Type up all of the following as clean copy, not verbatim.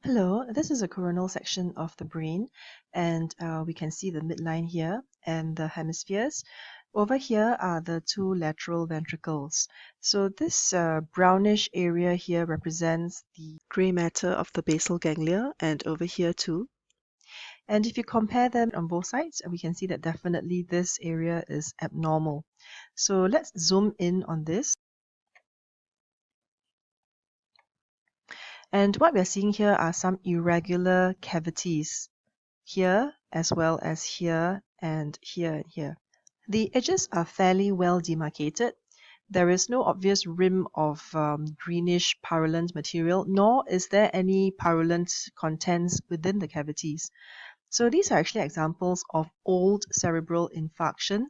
Hello, this is a coronal section of the brain, and we can see the midline here and the hemispheres. Over here are the two lateral ventricles. So this brownish area here represents the gray matter of the basal ganglia, and over here too. And if you compare them on both sides, we can see that definitely this area is abnormal. So let's zoom in on this. And what we're seeing here are some irregular cavities here as well as here and here and here. The edges are fairly well demarcated. There is no obvious rim of greenish purulent material, nor is there any purulent contents within the cavities. So these are actually examples of old cerebral infarction,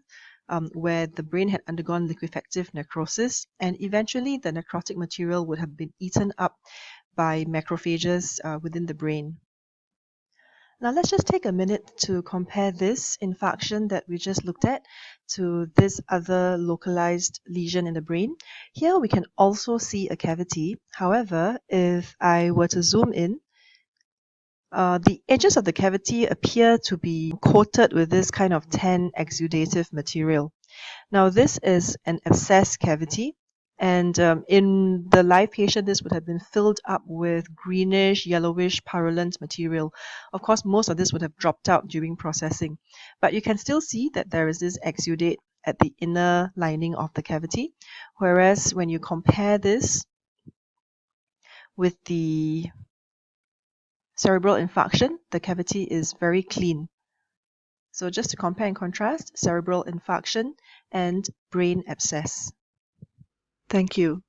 where the brain had undergone liquefactive necrosis, and eventually the necrotic material would have been eaten up by macrophages within the brain. Now let's just take a minute to compare this infarction that we just looked at to this other localized lesion in the brain. Here we can also see a cavity. However, if I were to zoom in, the edges of the cavity appear to be coated with this kind of tan exudative material. Now this is an abscess cavity, and in the live patient, this would have been filled up with greenish, yellowish, purulent material. Of course, most of this would have dropped out during processing, but you can still see that there is this exudate at the inner lining of the cavity, whereas when you compare this with the cerebral infarction, the cavity is very clean. So just to compare and contrast, cerebral infarction and brain abscess. Thank you.